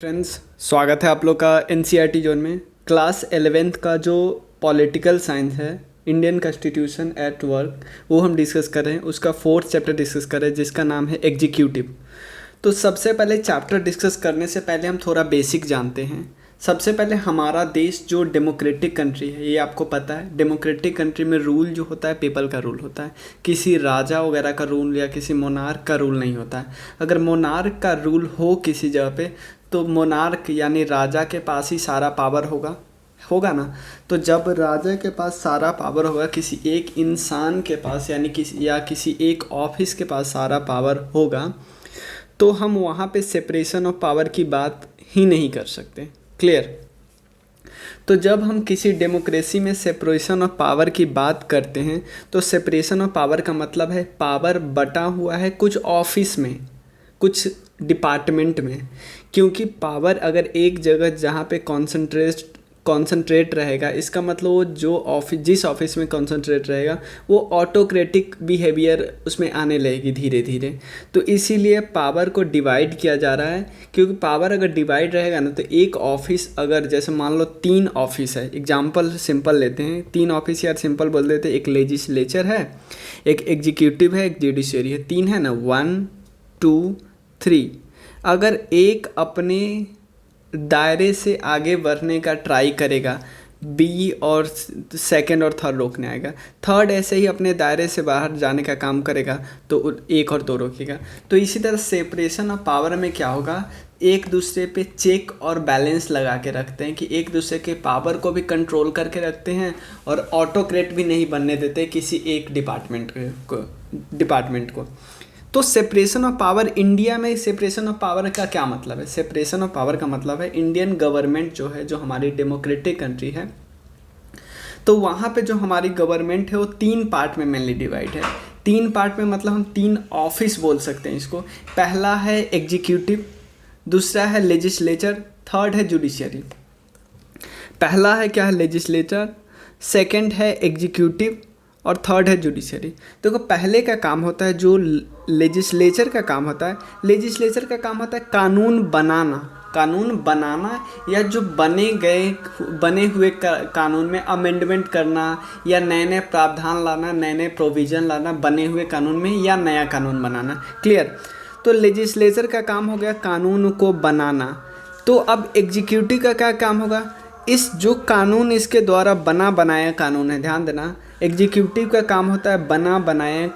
Friends, स्वागत है आप लोग का एनसीईआरटी जोन में। क्लास 11th का जो पॉलिटिकल साइंस है, इंडियन कॉन्स्टिट्यूशन एट वर्क, वो हम डिस्कस कर रहे हैं। उसका 4th चैप्टर डिस्कस कर रहे हैं जिसका नाम है एग्जीक्यूटिव। तो सबसे पहले चैप्टर डिस्कस करने से पहले हम थोड़ा बेसिक जानते हैं। सबसे पहले हमारा देश जो डेमोक्रेटिक कंट्री है, ये आपको पता है, डेमोक्रेटिक कंट्री में रूल जो होता है पीपल का रूल होता है। किसी राजा वगैरह का रूल या किसी मोनार्क का रूल नहीं होता है। अगर मोनार्क का रूल हो किसी जगह पे, तो मोनार्क यानी राजा के पास ही सारा पावर होगा ना। तो जब राजा के पास सारा पावर होगा, किसी एक इंसान के पास यानी किसी एक ऑफिस के पास सारा पावर होगा, तो हम वहाँ पे सेपरेशन ऑफ पावर की बात ही नहीं कर सकते। क्लियर? तो जब हम किसी डेमोक्रेसी में सेपरेशन ऑफ पावर की बात करते हैं, तो सेपरेशन ऑफ पावर का मतलब है पावर बटा हुआ है कुछ ऑफिस में, कुछ डिपार्टमेंट में। क्योंकि पावर अगर एक जगह जहाँ पे कॉन्सेंट्रेट रहेगा, इसका मतलब वो जिस ऑफिस में कॉन्सेंट्रेट रहेगा वो ऑटोक्रेटिक बिहेवियर उसमें आने लगेगी धीरे धीरे। तो इसीलिए पावर को डिवाइड किया जा रहा है। क्योंकि पावर अगर डिवाइड रहेगा ना, तो एक ऑफिस अगर जैसे मान लो 3 ऑफिस है, एग्जाम्पल सिंपल लेते हैं, 3 ऑफिस यार सिंपल बोल देते हैं। एक लेजिस्लेचर है, एक एग्जीक्यूटिव है, एक जुडिशरी है। 3 है ना, 1 2 3। अगर एक अपने दायरे से आगे बढ़ने का ट्राई करेगा, बी और सेकंड और थर्ड रोकने आएगा, थर्ड ऐसे ही अपने दायरे से बाहर जाने का काम करेगा, तो 1 और 2 रोकेगा। तो इसी तरह सेपरेशन ऑफ पावर में क्या होगा, एक दूसरे पे चेक और बैलेंस लगा के रखते हैं कि एक दूसरे के पावर को भी कंट्रोल करके रखते हैं और ऑटोक्रेट भी नहीं बनने देते किसी एक डिपार्टमेंट को। तो सेपरेशन ऑफ पावर, इंडिया में सेपरेशन ऑफ पावर का क्या मतलब है? सेपरेशन ऑफ पावर का मतलब है इंडियन गवर्नमेंट जो है, जो हमारी डेमोक्रेटिक कंट्री है, तो वहाँ पे जो हमारी गवर्नमेंट है वो 3 पार्ट में मेनली डिवाइड है। 3 पार्ट में मतलब हम 3 ऑफिस बोल सकते हैं इसको। पहला है एग्जीक्यूटिव, दूसरा है लेजिस्लेचर, थर्ड है जुडिशरी। पहला है क्या है, लेजिस्लेचर, सेकेंड है एग्जीक्यूटिव और थर्ड है जुडिशरी। देखो, पहले का काम होता है जो लेजिस्लेचर का काम होता है, लेजिस्लेचर का काम होता है कानून बनाना या जो बने हुए कानून में अमेंडमेंट करना या नए प्रावधान लाना, नए प्रोविज़न लाना बने हुए कानून में, या नया कानून बनाना। क्लियर? तो लेजिस्लेचर का काम हो गया कानून को बनाना। तो अब एग्जीक्यूटिव का क्या काम होगा, इस जो कानून इसके द्वारा बनाया कानून है, ध्यान देना, एग्जीक्यूटिव का काम होता है बनाया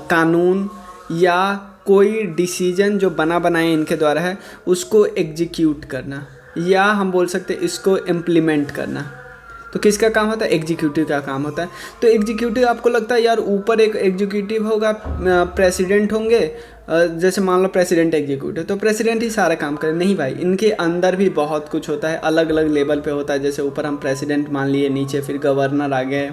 कानून या कोई डिसीजन जो बनाए इनके द्वारा है उसको एग्जीक्यूट करना, या हम बोल सकते हैं इसको इम्प्लीमेंट करना। तो किसका काम होता है? एग्जीक्यूटिव का काम होता है। तो एग्जीक्यूटिव, आपको लगता है यार ऊपर एक एग्जीक्यूटिव होगा, प्रेसिडेंट होंगे, जैसे मान लो प्रेसिडेंट एग्जीक्यूटिव, तो प्रेसिडेंट ही सारा काम करे। नहीं भाई, इनके अंदर भी बहुत कुछ होता है, अलग अलग लेवल पे होता है। जैसे ऊपर हम प्रेसिडेंट मान लिए, नीचे फिर गवर्नर आ गए,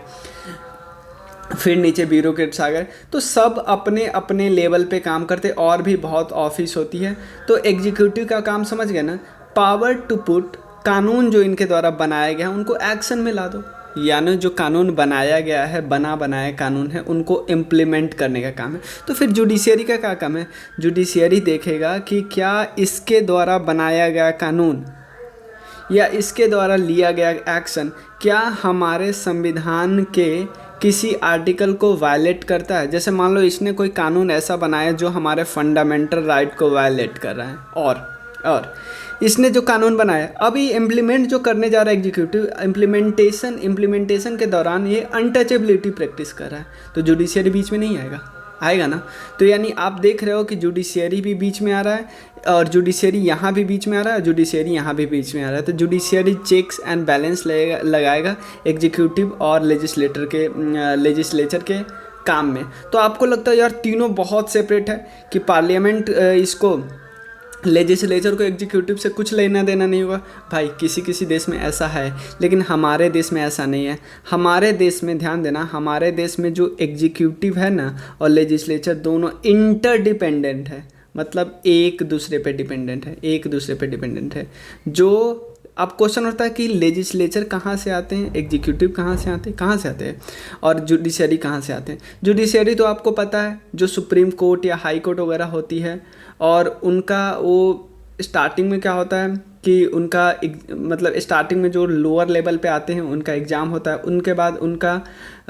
फिर नीचे ब्यूरोक्रेट्स आ गए। तो सब अपने अपने लेवल पे काम करते, और भी बहुत ऑफिस होती है। तो एग्जीक्यूटिव का काम समझ गए ना, पावर टू पुट, कानून जो इनके द्वारा बनाया गया है उनको एक्शन में ला दो, यानी जो कानून बनाया गया है, बनाया कानून है, उनको इम्प्लीमेंट करने का काम है। तो फिर जुडिशरी का क्या काम है? जुडिशरी देखेगा कि क्या इसके द्वारा बनाया गया कानून या इसके द्वारा लिया गया एक्शन क्या हमारे संविधान के किसी आर्टिकल को वायलेट करता है। जैसे मान लो इसने कोई कानून ऐसा बनाया जो हमारे फंडामेंटल राइट को वायलेट कर रहा है, और इसने जो कानून बनाया, अभी इम्प्लीमेंट जो करने जा रहा है एग्जीक्यूटिव, इम्प्लीमेंटेशन के दौरान ये अनटचेबिलिटी प्रैक्टिस कर रहा है, तो जुडिशरी बीच में नहीं आएगा ना। तो यानी आप देख रहे हो कि जुडिशरी भी बीच में आ रहा है, और जुडिशरी यहाँ भी बीच में आ रहा है, जुडिशरी यहाँ भी बीच में आ रहा है। तो जुडिशरी चेक्स एंड बैलेंस लगाएगा एग्जीक्यूटिव और लेजिस्लेचर के काम में। तो आपको लगता है यार तीनों बहुत सेपरेट है कि पार्लियामेंट इसको, लेजिस्लेचर को एग्जीक्यूटिव से कुछ लेना देना नहीं होगा। भाई किसी देश में ऐसा है, लेकिन हमारे देश में ऐसा नहीं है। हमारे देश में ध्यान देना, हमारे देश में जो एग्जीक्यूटिव है ना और लेजिस्लेचर दोनों इंटरडिपेंडेंट है, मतलब एक दूसरे पे डिपेंडेंट है। जो अब क्वेश्चन होता है कि लेजिस्लेचर कहाँ से आते हैं, एग्जीक्यूटिव कहाँ से आते हैं और जुडिशरी कहाँ से आते हैं। जुडिशरी तो आपको पता है जो सुप्रीम कोर्ट या हाई कोर्ट वगैरह होती है, और उनका वो स्टार्टिंग में क्या होता है कि उनका मतलब स्टार्टिंग में जो लोअर लेवल पे आते हैं उनका एग्ज़ाम होता है, उनके बाद उनका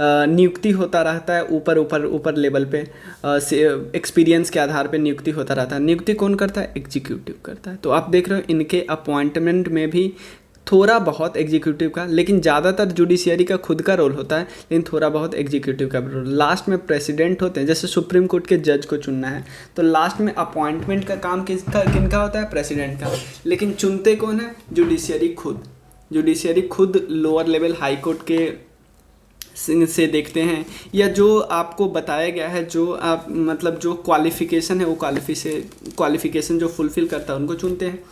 नियुक्ति होता रहता है ऊपर ऊपर ऊपर लेवल पे, एक्सपीरियंस के आधार पे नियुक्ति होता रहता है। नियुक्ति कौन करता है? एग्जीक्यूटिव करता है। तो आप देख रहे हो इनके अपॉइंटमेंट में भी थोड़ा बहुत एग्जीक्यूटिव का, लेकिन ज़्यादातर जुडिशियरी का खुद का रोल होता है, लेकिन थोड़ा बहुत एग्जीक्यूटिव का रोल। लास्ट में प्रेसिडेंट होते हैं, जैसे सुप्रीम कोर्ट के जज को चुनना है तो लास्ट में अपॉइंटमेंट का काम किनका होता है? प्रेसिडेंट का। लेकिन चुनते कौन है? जुडिशियरी खुद। जुडिशियरी खुद लोअर लेवल हाई कोर्ट के से देखते हैं, या जो आपको बताया गया है, जो आप मतलब जो क्वालिफिकेशन है वो क्वालिफिकेशन जो फुलफिल करता है उनको चुनते हैं।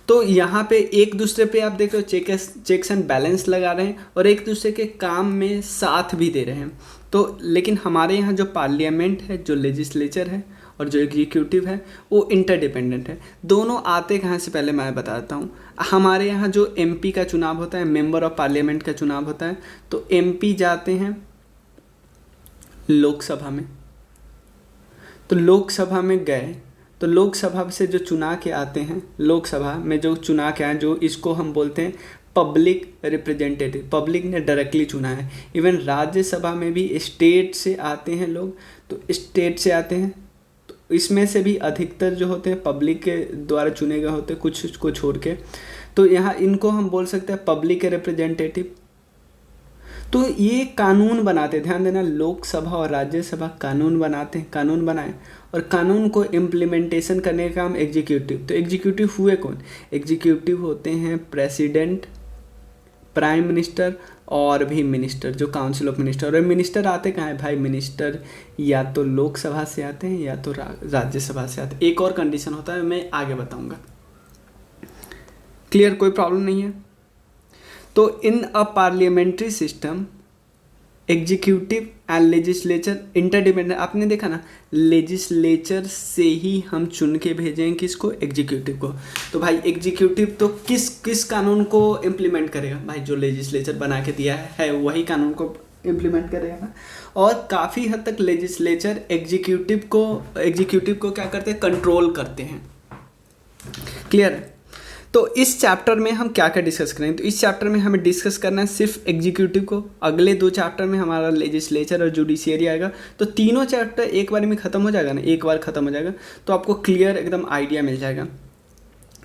तो यहाँ पे एक दूसरे पे आप देख रहे हो चेक्स एंड बैलेंस लगा रहे हैं और एक दूसरे के काम में साथ भी दे रहे हैं। तो लेकिन हमारे यहाँ जो पार्लियामेंट है, जो लेजिस्लेचर है और जो एग्जीक्यूटिव है वो इंटरडिपेंडेंट है। दोनों आते कहाँ से पहले मैं बताता हूँ। हमारे यहाँ जो एमपी का चुनाव होता है, मेंबर ऑफ पार्लियामेंट का चुनाव होता है, तो एमपी जाते हैं लोकसभा में। तो लोकसभा में गए तो लोकसभा से जो चुना के आते हैं, लोकसभा में जो चुना के आए, जो इसको हम बोलते हैं पब्लिक रिप्रेजेंटेटिव, पब्लिक ने डायरेक्टली चुना है। इवन राज्यसभा में भी स्टेट से आते हैं लोग, तो स्टेट से आते हैं, तो इसमें से भी अधिकतर जो होते हैं पब्लिक के द्वारा चुने गए होते हैं, कुछ को छोड़ के। तो यहाँ इनको हम बोल सकते हैं पब्लिक रिप्रेजेंटेटिव। तो ये कानून बनाते, ध्यान देना, लोकसभा और राज्यसभा कानून बनाते हैं, कानून बनाए और कानून को इम्प्लीमेंटेशन करने का काम एग्जीक्यूटिव। तो एग्जीक्यूटिव हुए कौन? एग्जीक्यूटिव होते हैं प्रेसिडेंट, प्राइम मिनिस्टर और भी मिनिस्टर, जो काउंसिल ऑफ मिनिस्टर। और मिनिस्टर आते कहाँ है भाई? मिनिस्टर या तो लोकसभा से आते हैं या तो राज्यसभा से आते हैं। एक और कंडीशन होता है, मैं आगे बताऊंगा। क्लियर? कोई प्रॉब्लम नहीं है? तो in a parliamentary system executive and legislature interdependent. आपने देखा ना, लेजिस्लेचर से ही हम चुन के भेजें किसको? एग्जीक्यूटिव को। तो भाई एग्जीक्यूटिव तो किस कानून को इम्प्लीमेंट करेगा? भाई जो लेजिस्लेचर बना के दिया है वही कानून को इम्प्लीमेंट करेगा ना। और काफ़ी हद तक लेजिस्लेचर एग्जीक्यूटिव को क्या करते हैं? कंट्रोल करते हैं। क्लियर है? तो इस चैप्टर में हम क्या क्या डिस्कस करेंगे? तो इस चैप्टर में हमें डिस्कस करना है सिर्फ एग्जीक्यूटिव को। अगले 2 चैप्टर में हमारा लेजिस्लेचर और जुडिशियरी आएगा। तो तीनों चैप्टर एक बार में ख़त्म हो जाएगा ना, एक बार ख़त्म हो जाएगा तो आपको क्लियर एकदम आइडिया मिल जाएगा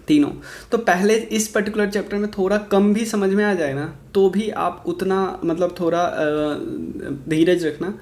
तीनों। तो पहले इस पर्टिकुलर चैप्टर में थोड़ा कम भी समझ में आ जाए ना, तो भी आप उतना मतलब थोड़ा धीरज रखना,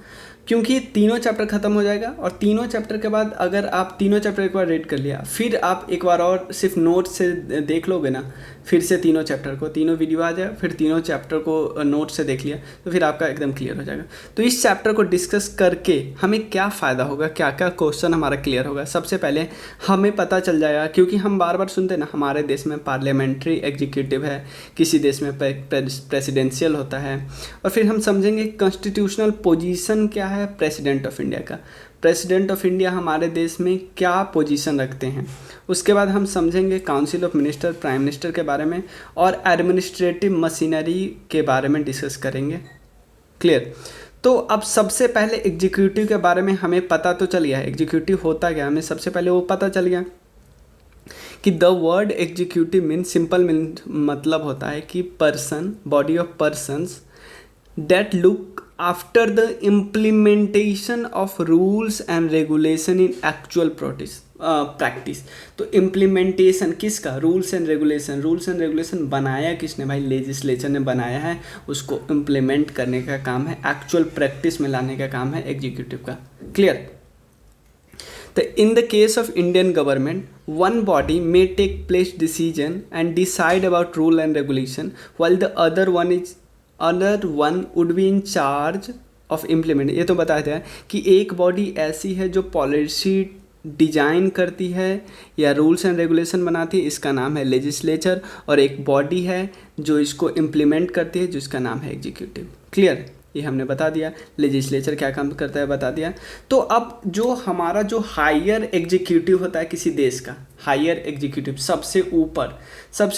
क्योंकि तीनों चैप्टर ख़त्म हो जाएगा। और तीनों चैप्टर के बाद अगर आप तीनों चैप्टर एक बार रीड कर लिया, फिर आप एक बार और सिर्फ नोट से देख लोगे ना, फिर से तीनों चैप्टर को, तीनों वीडियो आ जाए, फिर तीनों चैप्टर को नोट से देख लिया, तो फिर आपका एकदम क्लियर हो जाएगा। तो इस चैप्टर को डिस्कस करके हमें क्या फ़ायदा होगा, क्या क्या क्वेश्चन हमारा क्लियर होगा? सबसे पहले हमें पता चल जाएगा, क्योंकि हम बार बार सुनते ना हमारे देश में पार्लियामेंट्री एग्जीक्यूटिव है, किसी देश में प्रेसिडेंशियल होता है। और फिर हम समझेंगे कॉन्स्टिट्यूशनल पोजीशन क्या है प्रेसिडेंट ऑफ इंडिया का, प्रेसिडेंट ऑफ इंडिया हमारे देश में क्या पोजीशन रखते हैं। उसके बाद हम समझेंगे council of minister, prime minister के बारे में, और एडमिनिस्ट्रेटिव मशीनरी के बारे में डिस्कस करेंगे। क्लियर? तो अब सबसे पहले एग्जीक्यूटिव के बारे में हमें पता तो चल गया है, एग्जीक्यूटिव होता क्या, हमें सबसे पहले वो पता चल गया कि the word executive mean simple मतलब होता है कि person, body of persons that look after the implementation of rules and regulation in actual practice। तो इम्प्लीमेंटेशन किसका? रूल्स एंड रेगुलेशन बनाया किसने? भाई लेजिस्लेचर ने बनाया है, उसको इम्प्लीमेंट करने का काम है, एक्चुअल प्रैक्टिस में लाने का काम है एग्जीक्यूटिव का। क्लियर? तो in the case of Indian government, one body may take place decision and decide about rule and regulation while the other one would be in charge of implement। ये तो बताया था कि एक बॉडी ऐसी है जो पॉलिसी डिजाइन करती है या रूल्स एंड रेगुलेशन बनाती है, इसका नाम है लेजिस्लेचर। और एक बॉडी है जो इसको इम्प्लीमेंट करती है, जिसका नाम है एग्जीक्यूटिव। क्लियर? ये हमने बता दिया, लेजिस्लेचर क्या काम करता है बता दिया। तो अब जो हमारा जो हायर एग्जीक्यूटिव होता है किसी देश का, हायर एग्जीक्यूटिव सबसे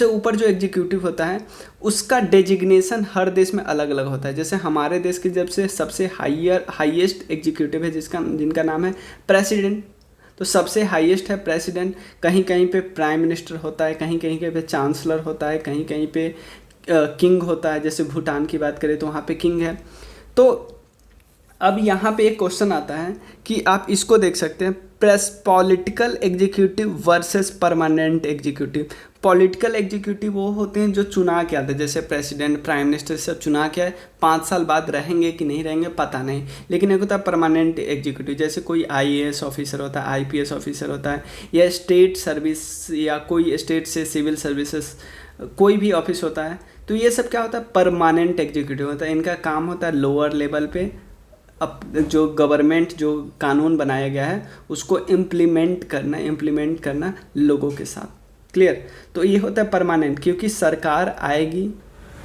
ऊपर जो एग्जीक्यूटिव होता है उसका डेजिग्नेशन हर देश में अलग अलग होता है। जैसे हमारे देश की जब से सबसे हाईएस्ट एग्जीक्यूटिव है जिनका नाम है प्रेसिडेंट, तो सबसे हाईएस्ट है प्रेसिडेंट, कहीं कहीं पे प्राइम मिनिस्टर होता है, कहीं कहीं पे चांसलर होता है, कहीं कहीं पे किंग होता है। जैसे भूटान की बात करें तो वहाँ पे किंग है। तो अब यहाँ पे एक क्वेश्चन आता है कि आप इसको देख सकते हैं, political executive versus permanent executive. Political executive वो होते हैं जो चुना के आते हैं, जैसे प्रेसिडेंट, प्राइम मिनिस्टर सब चुना के आए, 5 साल बाद रहेंगे कि नहीं रहेंगे पता नहीं। लेकिन एक होता है परमानेंट एग्जीक्यूटिव, जैसे कोई आईएएस ऑफिसर होता है, आईपीएस ऑफिसर होता है, या स्टेट सर्विस या कोई स्टेट से सिविल सर्विसेज कोई भी ऑफिस होता है। तो ये सब क्या होता है, परमानेंट एग्जीक्यूटिव होता है। इनका काम होता है लोअर लेवल पे अब जो गवर्नमेंट जो कानून बनाया गया है उसको इम्प्लीमेंट करना लोगों के साथ। क्लियर? तो ये होता है परमानेंट, क्योंकि सरकार आएगी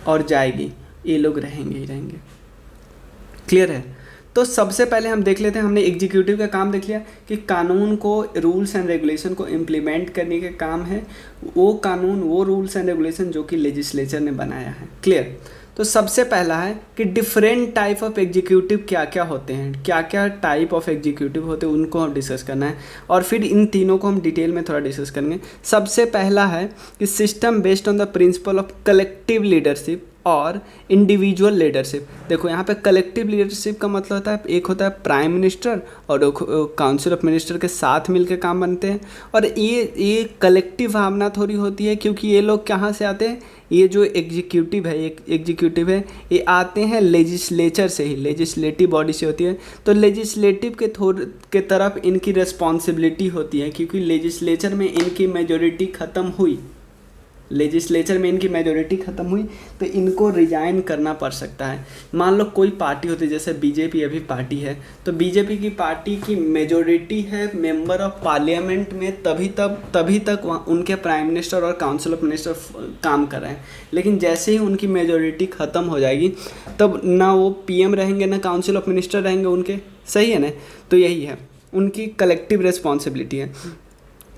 और जाएगी, ये लोग रहेंगे ही रहेंगे। क्लियर है? तो सबसे पहले हम देख लेते हैं, हमने एग्जीक्यूटिव का काम देख लिया कि कानून को, रूल्स एंड रेगुलेशन को इम्प्लीमेंट करने का काम है, वो कानून, वो रूल्स एंड रेगुलेशन जो कि लेजिस्लेचर ने बनाया है। क्लियर? तो सबसे पहला है कि डिफरेंट टाइप ऑफ एग्जीक्यूटिव क्या क्या होते हैं, क्या क्या टाइप ऑफ एग्जीक्यूटिव होते हैं, उनको हम डिस्कस करना है, और फिर इन तीनों को हम डिटेल में थोड़ा डिस्कस करेंगे। सबसे पहला है कि system based on the principle of collective leadership और इंडिविजुअल लीडरशिप। देखो यहाँ पे कलेक्टिव लीडरशिप का मतलब होता है, एक होता है प्राइम मिनिस्टर और काउंसिल ऑफ मिनिस्टर के साथ मिलकर काम बनते हैं। और ये कलेक्टिव भावना थोड़ी होती है, क्योंकि ये लोग कहाँ से आते हैं, ये जो एग्जीक्यूटिव है ये आते हैं लेजिस्लेचर से ही, लेजिस्लेटिव बॉडी से होती है। तो लेजिस्लेटिव के तरफ इनकी रिस्पॉन्सिबिलिटी होती है, क्योंकि लेजिस्लेचर में इनकी मेजोरिटी ख़त्म हुई, तो इनको रिजाइन करना पड़ सकता है। मान लो कोई पार्टी होती है, जैसे बीजेपी अभी पार्टी है, तो बीजेपी की पार्टी की मेजोरिटी है मेंबर ऑफ पार्लियामेंट में, तभी तक वहाँ उनके प्राइम मिनिस्टर और काउंसिल ऑफ मिनिस्टर काम कर रहे हैं। लेकिन जैसे ही उनकी मेजोरिटी ख़त्म हो जाएगी, तब ना वो पीएम रहेंगे ना काउंसिल ऑफ मिनिस्टर रहेंगे उनके। सही है ना? तो यही है, उनकी कलेक्टिव रिस्पॉन्सिबिलिटी है।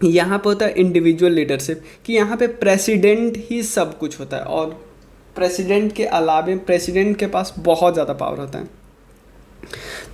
यहाँ पे होता है इंडिविजुअल लीडरशिप, कि यहाँ पे प्रेसिडेंट ही सब कुछ होता है, और प्रेसिडेंट के अलावे प्रेसिडेंट के पास बहुत ज़्यादा पावर होता है।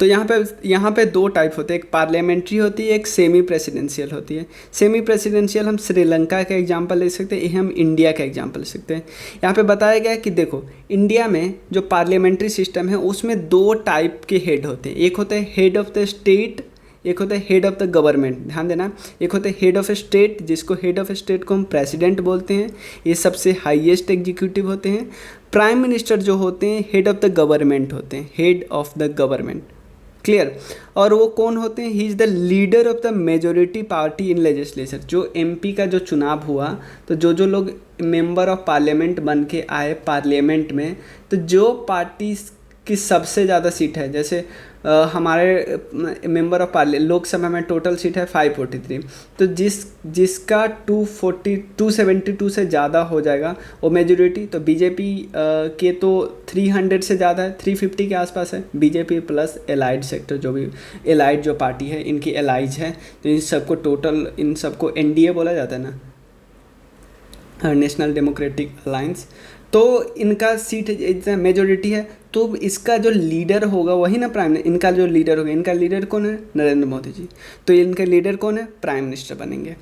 तो यहाँ पे 2 टाइप होते हैं, एक पार्लियामेंट्री होती है, एक सेमी प्रेसिडेंशियल होती है। सेमी प्रेसिडेंशियल हम श्रीलंका का एग्जांपल ले सकते हैं, ये हम इंडिया का एग्जांपल ले सकते हैं। यहाँ पे बताया गया है कि देखो, इंडिया में जो पार्लियामेंट्री सिस्टम है उसमें 2 टाइप के हेड होते हैं, एक होता है हेड ऑफ द स्टेट, एक होता है हेड ऑफ द गवर्नमेंट। ध्यान देना, एक होता है हेड ऑफ स्टेट, जिसको हेड ऑफ स्टेट को हम प्रेसिडेंट बोलते हैं, ये सबसे हाईएस्ट एग्जीक्यूटिव होते हैं। प्राइम मिनिस्टर जो होते हैं हेड ऑफ द गवर्नमेंट होते हैं, head of the government. Clear? और वो कौन होते हैं, he is the leader of the majority party in legislature. जो एमपी का जो चुनाव हुआ, तो जो लोग मेंबर ऑफ पार्लियामेंट बन के आए पार्लियामेंट में, तो जो पार्टी की सबसे ज़्यादा सीट है, जैसे हमारे मेंबर ऑफ लोकसभा में टोटल सीट है 543, तो जिसका 272 से ज़्यादा हो जाएगा वो मेजोरिटी। तो बीजेपी के तो 300 से ज़्यादा है, 350 के आसपास है, बीजेपी प्लस एलाइड सेक्टर, जो भी एलाइड जो पार्टी है, इनकी एलाइज है, तो इन सबको टोटल, इन सबको एनडीए बोला जाता है ना, नेशनल डेमोक्रेटिक अलायंस। तो इनका सीट मेजोरिटी है, तो इसका जो लीडर होगा वही ना प्राइम, इनका जो लीडर होगा, इनका लीडर कौन है, नरेंद्र मोदी जी। तो इनके लीडर कौन है, प्राइम मिनिस्टर बनेंगे।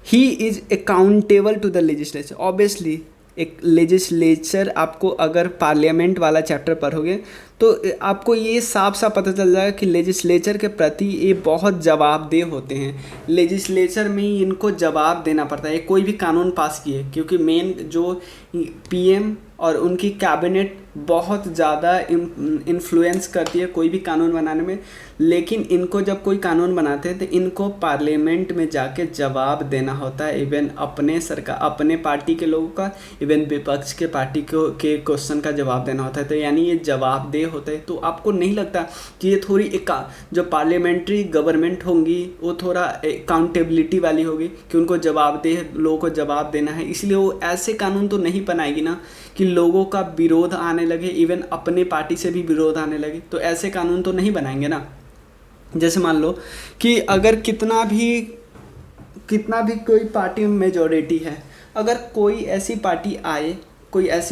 He is accountable to the legislature. Obviously एक लेजिस्लेचर, आपको अगर पार्लियामेंट वाला चैप्टर पढ़ोगे तो आपको ये साफ साफ पता चल जाएगा कि लेजिस्लेचर के प्रति ये बहुत जवाबदेह होते हैं। लेजिस्लेचर में ही इनको जवाब देना पड़ता है, कोई भी कानून पास किए, क्योंकि मेन जो पीएम और उनकी कैबिनेट बहुत ज़्यादा इन्फ्लुएंस करती है कोई भी कानून बनाने में। लेकिन इनको जब कोई कानून बनाते हैं तो इनको पार्लियामेंट में जाके जवाब देना होता है, इवन अपने सरकार, अपने पार्टी के लोगों का, इवन विपक्ष के पार्टी के क्वेश्चन का जवाब देना होता है। तो यानी ये जवाबदेह होता है। तो आपको नहीं लगता कि ये थोड़ी जो पार्लियामेंट्री गवर्नमेंट होंगी वो थोड़ा अकाउंटेबिलिटी वाली होगी, कि उनको जवाबदेह लोगों को जवाब देना है, इसलिए वो ऐसे कानून तो नहीं बनाएगी ना कि लोगों का विरोध आने लगे, इवन अपने पार्टी से भी विरोध आने लगे, तो ऐसे कानून तो नहीं बनाएंगे ना। जैसे मान लो कि अगर कितना भी कोई पार्टी में मेजॉरिटी है, अगर कोई ऐसी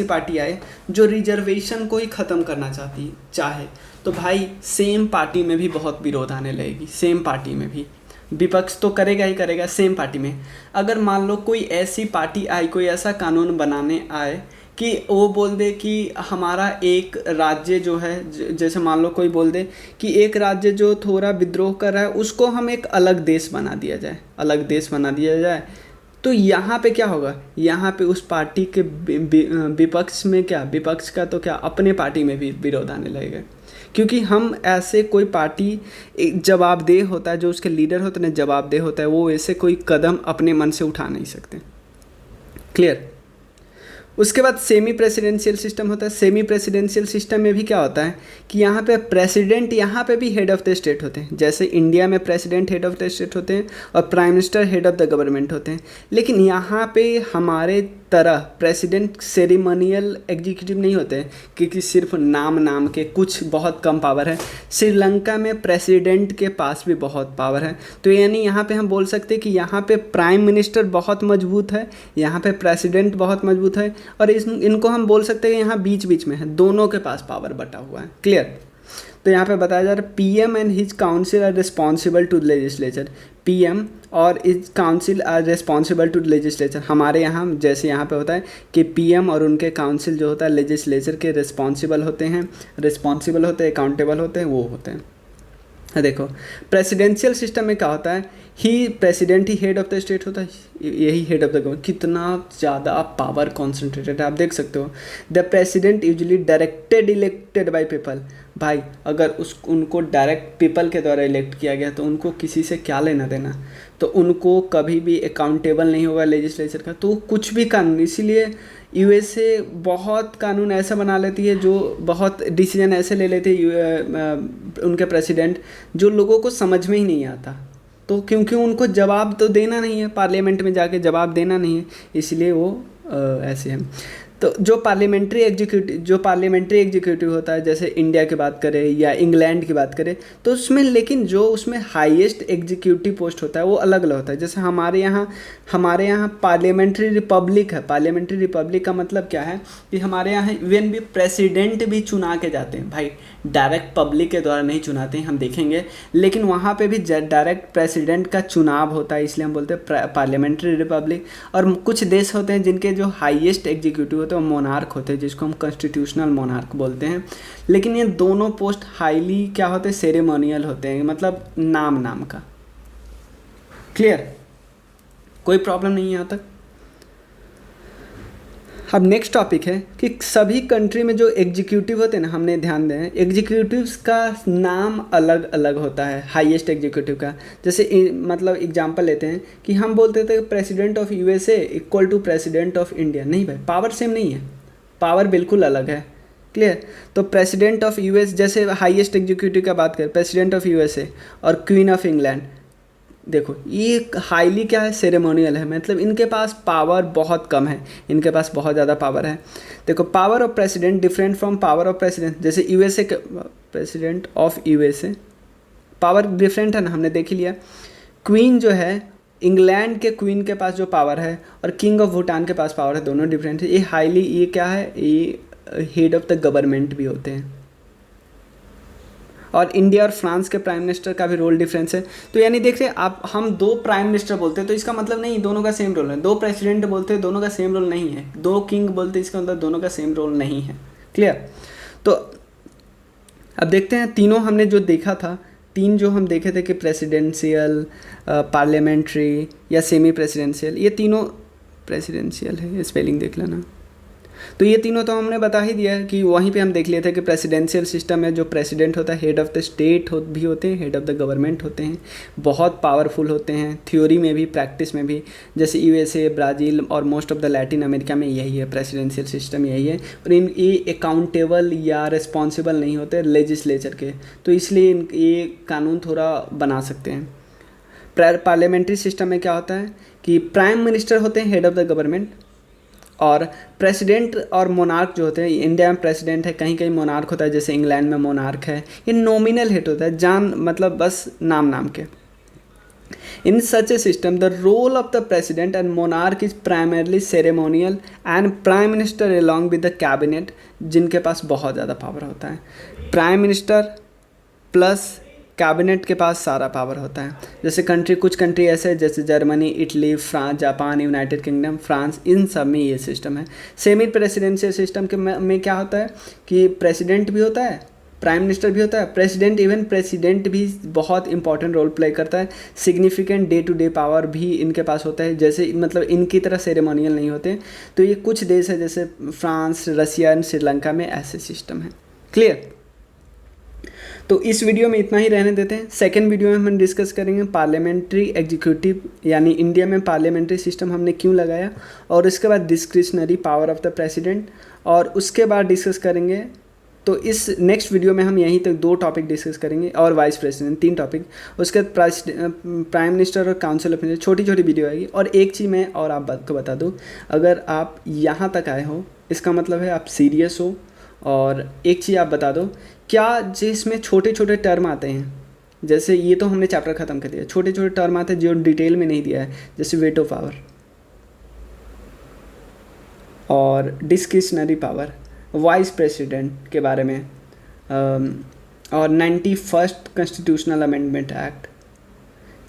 पार्टी आए जो रिजर्वेशन को ही ख़त्म करना चाहे, तो भाई सेम पार्टी में भी बहुत विरोध आने लगेगी, सेम पार्टी में भी। विपक्ष तो करेगा ही करेगा सेम पार्टी में। अगर मान लो कोई ऐसी पार्टी आई, कोई ऐसा कानून बनाने आए कि वो बोल दे कि हमारा एक राज्य जो है, जैसे मान लो कोई बोल दे कि एक राज्य जो थोड़ा विद्रोह कर रहा है उसको हम एक अलग देश बना दिया जाए, अलग देश बना दिया जाए, तो यहाँ पे क्या होगा, यहाँ पे उस पार्टी के विपक्ष में क्या, विपक्ष का तो क्या अपने पार्टी में भी विरोध आने लगेगा। क्योंकि हम ऐसे कोई पार्टी जवाबदेह होता है, जो उसके लीडर होते हैं जवाबदेह होता है, वो ऐसे कोई कदम अपने मन से उठा नहीं सकते। क्लियर। उसके बाद सेमी प्रेसिडेंशियल सिस्टम होता है। सेमी प्रेसिडेंशियल सिस्टम में भी क्या होता है कि यहाँ पे प्रेसिडेंट यहाँ पे भी हेड ऑफ द स्टेट होते हैं। जैसे इंडिया में president head of the state होते हैं और prime minister head of the government होते हैं, लेकिन यहाँ पे हमारे तरह प्रेसिडेंट सेरेमोनियल एग्जीक्यूटिव नहीं होते हैं, क्योंकि सिर्फ नाम के कुछ बहुत कम पावर है। श्रीलंका में प्रेसिडेंट के पास भी बहुत पावर है। तो यानी यहाँ पे हम बोल सकते हैं कि यहाँ पे प्राइम मिनिस्टर बहुत मजबूत है, यहाँ पे प्रेसिडेंट बहुत मजबूत है, और इनको हम बोल सकते हैं यहाँ बीच बीच में है, दोनों के पास पावर बटा हुआ है। क्लियर। तो यहाँ पे बताया जा रहा है PM and his council are responsible to legislature. PM और his council are responsible to legislature. हमारे यहाँ जैसे यहाँ पे होता है कि पीएम और उनके काउंसिल जो होता है लेजिस्लेचर के रिस्पॉन्सिबल होते हैं, अकाउंटेबल होते हैं, वो होते हैं। देखो प्रेसिडेंशियल सिस्टम में क्या होता है, ही प्रेसिडेंट ही हेड ऑफ द स्टेट होता है, यही हेड ऑफ द गवर्नमेंट। कितना ज़्यादा पावर कॉन्सेंट्रेटेड है आप देख सकते हो। The president usually directed elected by people. भाई अगर उनको डायरेक्ट पीपल के द्वारा इलेक्ट किया गया तो उनको किसी से क्या लेना देना, तो उनको कभी भी अकाउंटेबल नहीं होगा लेजिस्लेचर का, तो कुछ भी कानून, इसीलिए यूएसए बहुत कानून ऐसा बना लेती है, जो बहुत डिसीजन ऐसे ले लेते हैं उनके प्रेसिडेंट, जो लोगों को समझ में ही नहीं आता। तो क्योंकि उनको जवाब तो देना नहीं है, पार्लियामेंट में जाके जवाब देना नहीं है, इसलिए वो ऐसे हैं। तो जो पार्लियामेंट्री एग्जीक्यूटिव होता है, जैसे इंडिया की बात करें या इंग्लैंड की बात करें, तो उसमें लेकिन जो उसमें हाईएस्ट एग्जीक्यूटिव पोस्ट होता है वो अलग अलग होता है। जैसे हमारे यहाँ पार्लियामेंट्री रिपब्लिक है। पार्लियामेंट्री रिपब्लिक का मतलब क्या है कि हमारे यहाँ इवन भी प्रेसिडेंट भी चुना के जाते हैं। भाई डायरेक्ट पब्लिक के द्वारा नहीं चुनाते हैं, हम देखेंगे, लेकिन वहाँ पे भी डायरेक्ट प्रेसिडेंट का चुनाव होता है, इसलिए हम बोलते हैं पार्लियामेंट्री रिपब्लिक। और कुछ देश होते हैं जिनके जो हाईएस्ट एग्जीक्यूटिव होते हैं वो मोनार्क होते हैं, जिसको हम कॉन्स्टिट्यूशनल मोनार्क बोलते हैं। लेकिन ये दोनों पोस्ट हाईली क्या होते हैं, सेरेमोनियल होते हैं, मतलब नाम का। क्लियर, कोई प्रॉब्लम नहीं है यहाँ तक। अब नेक्स्ट टॉपिक है कि सभी कंट्री में जो एग्जीक्यूटिव होते हैं ना, हमने ध्यान दें एग्जीक्यूटिव्स का नाम अलग अलग होता है हाईएस्ट एग्जीक्यूटिव का। जैसे मतलब एग्जांपल लेते हैं कि हम बोलते थे president of USA equal to president of India. नहीं भाई, पावर सेम नहीं है, पावर बिल्कुल अलग है। क्लियर। तो प्रेसिडेंट ऑफ यूएस, जैसे हाईएस्ट एग्जीक्यूटिव का बात करें, प्रेसिडेंट ऑफ यूएसए और क्वीन ऑफ इंग्लैंड, देखो ये हाईली क्या है, सेरेमोनियल है, मतलब इनके पास पावर बहुत कम है, इनके पास बहुत ज़्यादा पावर है। देखो power of president different from power of president. जैसे यूएसए के president of USA power different है ना, हमने देख लिया। क्वीन जो है, इंग्लैंड के क्वीन के पास जो पावर है और किंग ऑफ भूटान के पास पावर है, दोनों डिफरेंट है। ये हाईली, ये क्या है, ये हेड ऑफ द गवर्नमेंट भी होते हैं। और इंडिया और फ्रांस के प्राइम मिनिस्टर का भी रोल डिफरेंस है। तो यानी देख रहे आप, हम दो प्राइम मिनिस्टर बोलते हैं तो इसका मतलब नहीं दोनों का सेम रोल है। दो प्रेसिडेंट बोलते हैं दोनों का सेम रोल नहीं है। दो किंग बोलते हैं इसका मतलब दोनों का सेम रोल नहीं है। क्लियर। तो अब देखते हैं तीनों हमने जो देखा था, तीन जो हम देखे थे कि प्रेसिडेंशियल, पार्लियामेंट्री या सेमी प्रेसिडेंशियल, ये तीनों प्रेसिडेंशियल है, ये स्पेलिंग देख लेना। तो ये तीनों तो हमने बता ही दिया है कि वहीं पे हम देख लिए थे कि प्रेसिडेंशियल सिस्टम में जो प्रेसिडेंट होता है हेड ऑफ द स्टेट भी होते हैं, हेड ऑफ द गवर्नमेंट होते हैं, बहुत पावरफुल होते हैं थ्योरी में भी प्रैक्टिस में भी। जैसे यूएसए, ब्राज़ील और most of the Latin America में यही है, प्रेसिडेंशियल सिस्टम यही है। और ये अकाउंटेबल या रिस्पॉन्सिबल नहीं होते लेजिस्लेचर के, तो इसलिए ये कानून थोड़ा बना सकते हैं। पार्लियामेंट्री सिस्टम में क्या होता है कि प्राइम मिनिस्टर होते हैं हेड ऑफ द गवर्नमेंट, और प्रेसिडेंट और मोनार्क जो होते हैं, इंडिया में प्रेसिडेंट है, कहीं कहीं मोनार्क होता है, जैसे इंग्लैंड में मोनार्क है। ये नॉमिनल हेड होता है, जान मतलब बस नाम के। In such a system the role of the president and monarch is primarily ceremonial and prime minister along with the cabinet, जिनके पास बहुत ज़्यादा पावर होता है। प्राइम मिनिस्टर प्लस कैबिनेट के पास सारा पावर होता है। जैसे कुछ कंट्री ऐसे है जैसे Germany, Italy, France, Japan, United Kingdom, France, इन सब में ये सिस्टम है। सेमी प्रेसिडेंशियल सिस्टम के में क्या होता है कि प्रेसिडेंट भी होता है, प्राइम मिनिस्टर भी होता है, प्रेसिडेंट भी बहुत इंपॉर्टेंट रोल प्ले करता है। Significant day to day power भी इनके पास होता है, जैसे मतलब इनकी तरह सेरेमोनियल नहीं होते। तो ये कुछ देश है जैसे फ्रांस, रसिया, श्रीलंका में ऐसे सिस्टम है। क्लियर? तो इस वीडियो में इतना ही रहने देते हैं। सेकंड वीडियो में हम डिस्कस करेंगे पार्लियामेंट्री एग्जीक्यूटिव, यानी इंडिया में पार्लियामेंट्री सिस्टम हमने क्यों लगाया, और उसके बाद discretionary power of the president, और उसके बाद डिस्कस करेंगे। तो इस नेक्स्ट वीडियो में हम यहीं तक 2 टॉपिक डिस्कस करेंगे, और वाइस प्रेसिडेंट 3 टॉपिक। उसके बाद प्राइम मिनिस्टर और काउंसिल ऑफ मिनिस्टर, छोटी छोटी वीडियो आएगी। और एक चीज़ मैं और आप को बता दूँ, अगर आप यहाँ तक आए हो इसका मतलब है आप सीरियस हो। और एक चीज़ आप बता दो, क्या जिसमें छोटे छोटे टर्म आते हैं, जैसे ये तो हमने चैप्टर ख़त्म कर दिया, छोटे छोटे टर्म आते हैं जो डिटेल में नहीं दिया है, जैसे वेटो पावर और डिस्क्रिशनरी पावर, वाइस प्रेसिडेंट के बारे में, और 91st कॉन्स्टिट्यूशनल अमेंडमेंट एक्ट।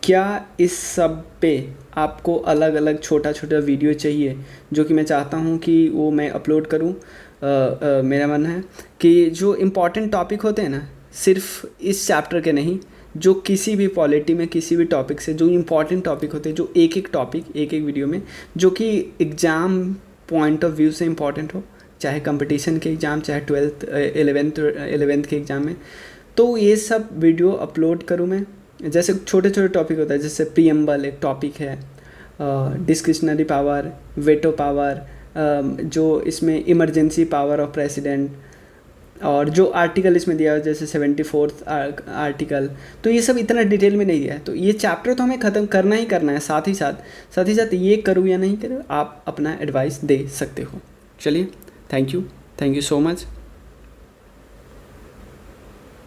क्या इस सब पे आपको अलग अलग छोटा छोटा वीडियो चाहिए, जो कि मैं चाहता हूँ कि वो मैं अपलोड करूँ। मेरा मन है कि जो इम्पॉर्टेंट टॉपिक होते हैं ना, सिर्फ इस चैप्टर के नहीं, जो किसी भी पॉलिटी में किसी भी टॉपिक से जो इम्पॉर्टेंट टॉपिक होते हैं, जो एक एक टॉपिक एक एक वीडियो में, जो कि एग्ज़ाम पॉइंट ऑफ व्यू से इम्पॉर्टेंट हो, चाहे कंपटीशन के एग्ज़ाम, चाहे 12th 11th के एग्ज़ाम में, तो ये सब वीडियो अपलोड करूँ मैं। जैसे छोटे छोटे टॉपिक होता है, जैसे प्रीएम्बल एक टॉपिक है, डिस्क्रिशनरी पावर, वेटो पावर, जो इसमें इमरजेंसी पावर ऑफ प्रेसिडेंट, और जो आर्टिकल इसमें दिया है जैसे 74th आर्टिकल। तो ये सब इतना डिटेल में नहीं दिया है। तो ये चैप्टर तो हमें ख़त्म करना ही करना है, साथ ही साथ ये करूँ या नहीं करूँ, आप अपना एडवाइस दे सकते हो। चलिए, थैंक यू सो मच।